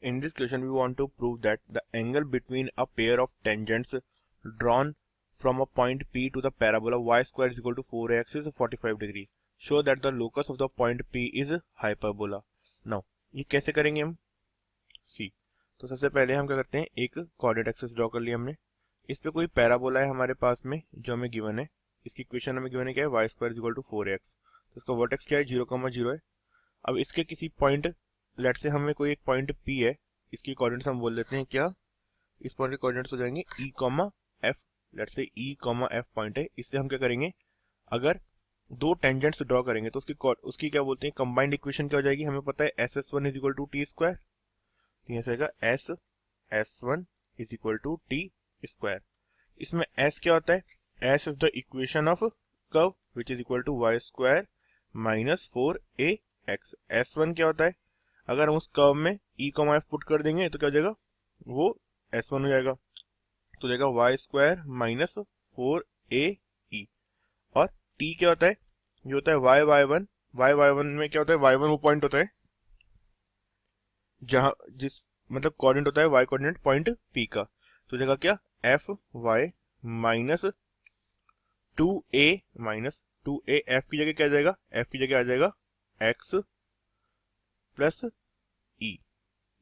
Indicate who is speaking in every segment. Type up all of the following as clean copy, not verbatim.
Speaker 1: In this question, we want to prove that the angle between a pair of tangents drawn from a point P to the parabola y square is equal to 4x is 45 degree. Show that the locus of the point P is hyperbola. Now, ये कैसे करेंगे हम? सी, तो सबसे पहले हम क्या करते हैं, एक कोऑर्डिनेट एक्सिस ड्रॉ कर लिया हमने. इस पे कोई पैराबोला है हमारे पास में जो हमें गिवन है. इसकी इक्वेशन हमें गिवन है क्या है, y square is equal to 4x. तो इसका वर्टेक्स क्या है, 0,0 है. अब इसके किसी पॉइंट, लेट से हमें कोई एक पॉइंट P है, इसकी कोऑर्डिनेट्स हम बोल देते हैं क्या, इस पॉइंट के कोऑर्डिनेट्स हो जाएंगे E, लेट से E, F पॉइंट है. इससे हम क्या करेंगे, अगर दो टेंजेंट्स ड्रॉ करेंगे तो उसकी क्या बोलते हैं, कंबाइंड इक्वेशन क्या हो जाएगी, हमें पता है SS1 is equal to t square. तो यहाँ से आएगा S1 is equal to t square. इसमें S क्या होता है, S is the equation of curve which is equal to y square minus 4ax. S1 क्या होता है, अगर हम उस कर्व में E, F पुट कर देंगे तो क्या हो जाएगा, वो S1 हो जाएगा. तो देगा y स्क्वायर माइनस 4ae. और t क्या होता है, ये होता है y1 में क्या होता है, y1 वो पॉइंट होता है जहां जिस मतलब कोऑर्डिनेट होता है y कोऑर्डिनेट पॉइंट P का. तो देगा क्या, fy माइनस 2a f की जगह क्या आ जाएगा, f की जगह आ जाएगा x प्लस e.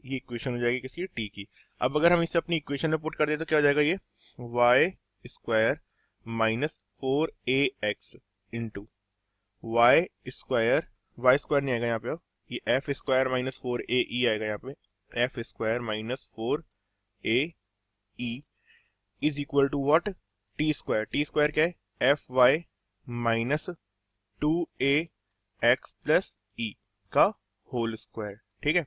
Speaker 1: ये इक्वेशन हो जाएगी किसकी, t की. अब अगर हम इसे अपनी इक्वेशन में पुट कर दे तो क्या हो जाएगा, ये y square minus 4ax into y square नहीं आएगा यहाँ पे, अब ये f स्क्वायर माइनस 4ae आएगा यहाँ पे, f square minus 4ae is equal to what, t square क्या है, fy minus 2ax plus e का होल स्क्वायर. ठीक है.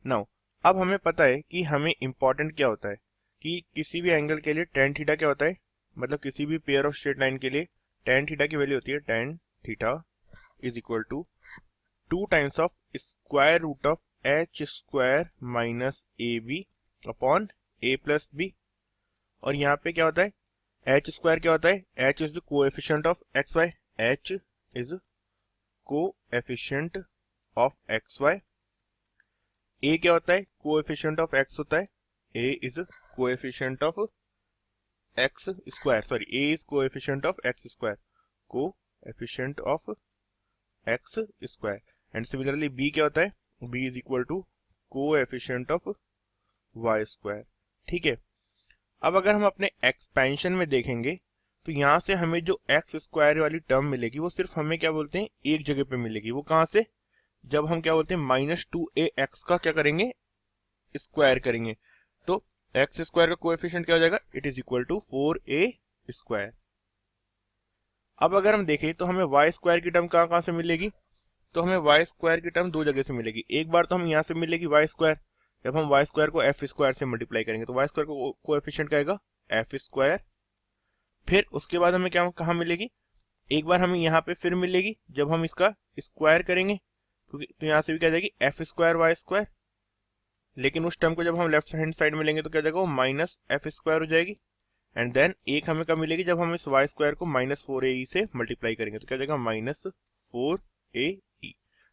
Speaker 1: नाउ अब हमें पता है कि हमें इंपॉर्टेंट क्या होता है कि किसी भी एंगल के लिए tan थीटा क्या होता है, मतलब किसी भी पेयर ऑफ स्ट्रेट लाइन के लिए tan थीटा की वैल्यू होती है tan theta is equal to 2 times of square root of h square minus a b upon a plus b. और यहाँ पे क्या होता है, h स्क्वायर क्या होता है, h is the coefficient of xy, h is coefficient of xy. a क्या होता है, कोएफिशिएंट ऑफ x होता है, a is coefficient of x square, sorry a is coefficient of x square, coefficient of x square. And similarly b क्या होता है, b is equal to coefficient of y square. ठीक है. अब अगर हम अपने एक्सपेंशन में देखेंगे तो यहां से हमें जो x स्क्वायर वाली टर्म मिलेगी वो सिर्फ हमें क्या बोलते हैं, एक जगह पे मिलेगी. वो कहां से, जब हम क्या बोलते हैं माइनस 2ax का क्या करेंगे, स्क्वायर करेंगे. तो x स्क्वायर का कोएफिशिएंट क्या हो जाएगा, it is equal to 4a square. अब अगर हम देखें तो हमें y स्क्वायर की टर्म कहां से मिलेगी, तो हमें y स्क्वायर की टर्म दो जगह से मिलेगी. एक बार तो हम यहाँ से मिलेगी y स्क्वायर, जब हम y स्क्वायर को f स्क्वायर से मल्टीप्लाई करेंगे तो y स्क्वायर को कोएफिशिएंट क्या आएगा, f स्क्वायर. फिर उसके बाद हमें क्या कहाँ मिलेगी, एक बार हमें यहाँ पे फिर मिलेगी जब हम इसका स्क्वायर करेंगे, क्योंकि तो यहाँ से भी क्या जाएगी f स्क्वायर y स्क्वायर. लेकिन उस टर्म को जब हम लेफ्ट हैंड साइड में लेंगे तो क्या जाएगा, वो माइनस f स्क्वायर हो जाएगी. एंड देन एक हमें कब मिलेगी, जब हम इस y स्क्वायर को माइनस 4ae से मल्टीप्लाई करेंगे तो क्या जाएगा, माइनस 4ae.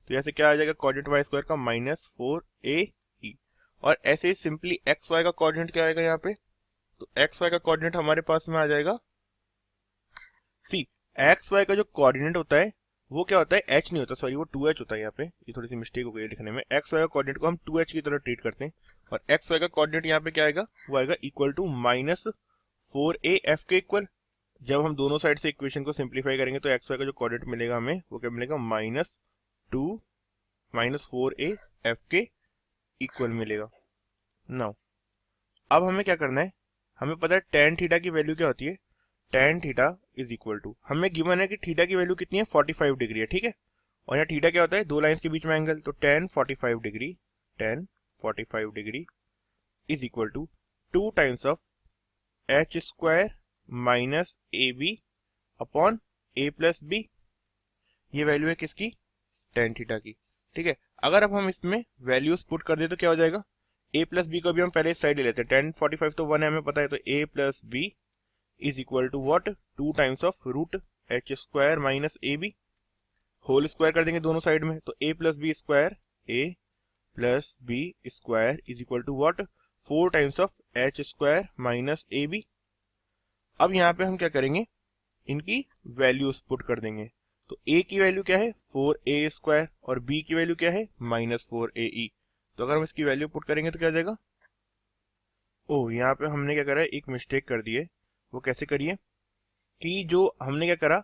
Speaker 1: तो यहाँ से क्या आ जाएगा, कोऑर्डिनेट y स्क्वायर का माइनस 4ae. और ऐसे ही सिंपली एक्स वाई का कोऑर्डिनेट क्या आएगा यहाँ पे, तो एक्स वाई का कोऑर्डिनेट हमारे पास में आ जाएगा सी. एक्स वाई का जो कोऑर्डिनेट होता है वो क्या होता है, h नहीं होता, सॉरी वो 2h होता है. यहाँ पे ये थोड़ी सी मिस्टेक हो गई लिखने में. एक्स वाई का कोऑर्डिनेट को हम 2h की तरह ट्रीट करते हैं. और एक्स वाई का कोऑर्डिनेट यहाँ पे क्या आएगा, वो आएगा इक्वल टू माइनस 4af के इक्वल. जब हम दोनों साइड से इक्वेशन को सिंप्लीफाई करेंगे तो एक्स वाई का जो कोऑर्डिनेट मिलेगा हमें वो क्या मिलेगा, माइनस 4af के इक्वल मिलेगा. नाउ अब हमें क्या करना है, हमें पता है tan थीटा की वैल्यू क्या होती है, tan theta is equal to, हमें गिवन है कि थीटा की वैल्यू कितनी है, 45 डिग्री है. ठीक है. और यहाँ थीटा क्या होता है, दो लाइंस के बीच में एंगल, तो tan 45 degree is equal to 2 times of h square minus a b upon a plus b. ये वैल्यू है किसकी, tan थीटा की. ठीक है. अगर अब हम इसमें वैल्यूज पुट कर दे तो क्या हो जाएगा, a प्लस बी को भी हम पहले इस साइड ले लेते हैं, tan 45 तो 1 है हमें पता है, तो a plus b is equal to what, 2 times of root h square minus a b. Whole square कर देंगे दोनों साइड में, तो a plus b square plus b square is equal to what, 4 times of h square minus a b. अब यहाँ पे हम क्या करेंगे, इनकी वैल्यूज पुट कर देंगे। तो a की वैल्यू क्या है 4a स्क्वायर और b की वैल्यू क्या है -4ae। तो अगर हम इसकी वैल्यू पुट करेंगे तो क्या हो जाएगा, ओ यहाँ पे हमने क्या करा है, एक मिस्टेक कर दी है। वो कैसे करिए कि जो हमने क्या करा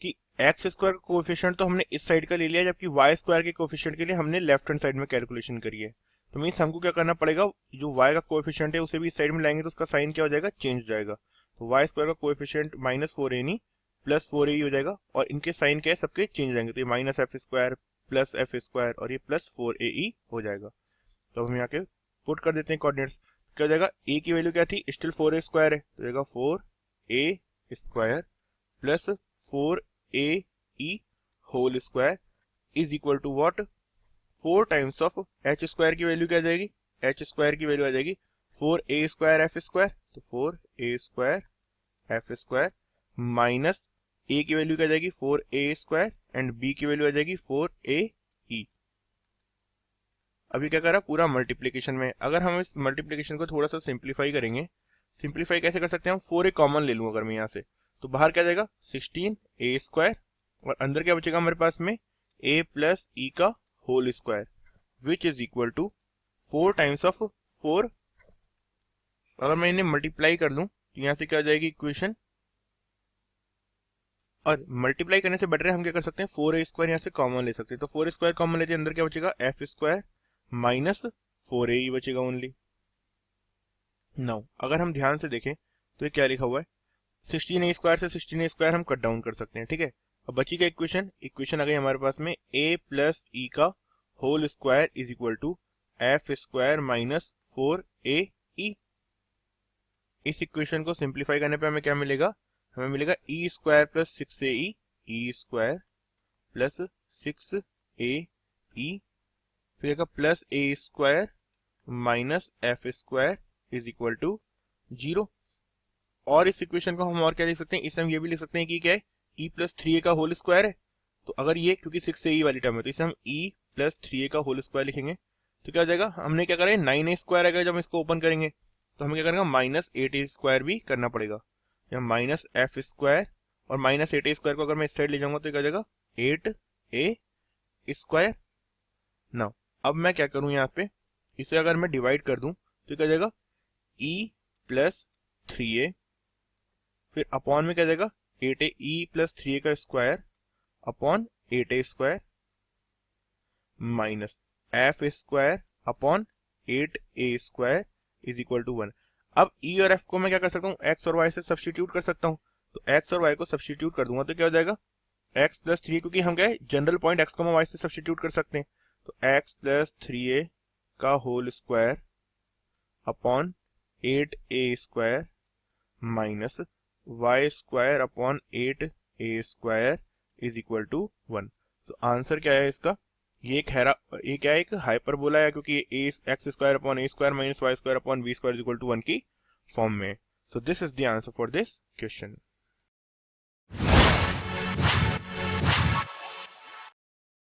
Speaker 1: कि एक्स स्क्वायर कोएफिशिएंट तो हमने इस साइड का ले लिया, जबकि वाई स्क्वायर के कोएफिशिएंट के लिए हमने लेफ्ट हैंड साइड में कैलकुलेशन करी है। तो मीन्स हमको क्या करना पड़ेगा, जो वाई का कोएफिशिएंट है उसे भी इस साइड में लाएंगे तो उसका साइन क्या हो जाएगा, चेंज हो जाएगा। तो वाई स्क्वायर का कोएफिशिएंट -4a प्लस 4a हो जाएगा, और इनके साइन क्या है, सबके चेंज हो जाएंगे। तो ये -f square plus f square और ये +4ae हो जाएगा। तो हम यहाँ के पुट कर देते हैं कोऑर्डिनेट्स। क्या हो जाएगा, a की वैल्यू क्या थी, स्टिल 4a स्क्वायर है, तो जाएगा 4a square plus 4ae whole square is equal to what, 4 times of h square की वैल्यू क्या आ जाएगी, h स्क्वायर की वैल्यू आ जाएगी 4a स्क्वायर f स्क्वायर, तो 4a square f square minus a की वैल्यू क्या आ जाएगी 4a स्क्वायर एंड b की वैल्यू आ जाएगी 4ae। अभी क्या करा, पूरा मल्टीप्लीकेशन में। अगर हम इस मल्टीप्लीकेशन को थोड़ा सा सिंप्लीफाई करेंगे, सिंप्लीफाई कैसे कर सकते हैं हम, 4a कॉमन ले लूँ अगर मैं यहाँ से, तो बाहर क्या जाएगा 16a स्क्वायर और अंदर क्या बचेगा हमारे पास में a प्लस e का whole square which is equal to 4 times of 4। अगर मैं इन्हें मल्टीप्लाई कर दूं तो यहाँ से क्या आ जाएगी इक्वेशन, और मल्टीप्लाई करने से बेटर है हम क्या कर सकते हैं 4a स्क्वायर यहाँ से कॉमन ले सकते हैं। तो 4 स्क्वायर कॉमन लेते हैं, अंदर क्या बचेगा f स्क्वायर माइनस 4a बचेगा ओनली। नाउ अगर हम ध्यान से देखें तो ये क्या लिखा हुआ है, 16a स्क्वायर से 16a स्क्वायर हम कट डाउन कर सकते हैं, ठीक है। अब बची का इक्वेशन आ गई हमारे पास में a प्लस e का whole square is equal to f square minus 4ae। इस इक्वेशन को सिंप्लीफाई करने पे हमें क्या मिलेगा, हमें मिलेगा e square plus 6ae, e square plus 6ae, फिर plus a square minus f square is equal to 0। और इस इक्वेशन को हम और क्या लिख सकते हैं, इसे हम ये भी लिख सकते हैं कि क्या है e प्लस 3a का होल स्क्वायर है। तो अगर ये क्योंकि 6ae वाली टर्म है तो इसे हम e प्लस 3a का होल स्क्वायर लिखेंगे। तो क्या हो जाएगा, हमने क्या करा है 9a स्क्वायर आएगा, जब हम इसको ओपन करेंगे तो हमें क्या करेंगे -8a स्क्वायर भी करना पड़ेगा, या माइनस f स्क्वायर और -8a स्क्वायर को अगर मैं इस साइड ले जाऊंगा तो क्या हो जाएगा 8a स्क्वायर। नाउ अब मैं क्या करूं, यहाँ पे इसे अगर मैं डिवाइड कर दूं तो क्या हो जाएगा e प्लस 3a, फिर अपॉन में क्या जाएगा 8a, e प्लस 3a का square upon 8a square minus f square upon 8a square is equal to 1। अब e और f को मैं क्या कर सकता हूँ, x और y से सब्स्टिट्यूट कर सकता हूँ। तो x और y को सब्स्टिट्यूट कर दूंगा तो क्या हो जाएगा x प्लस 3, क्योंकि हम क्या है जनरल पॉइंट x, y से सब्स्टिट्यूट कर सकते हैं। तो x प्लस 3a का whole square upon 8a square minus y square upon 8a square is equal to 1। तो आंसर क्या है इसका, ये क्या है, एक हाइपरबोला है, क्योंकि ये x square upon a square minus y square upon b square is equal to 1 की फॉर्म में। So this is the answer for this question.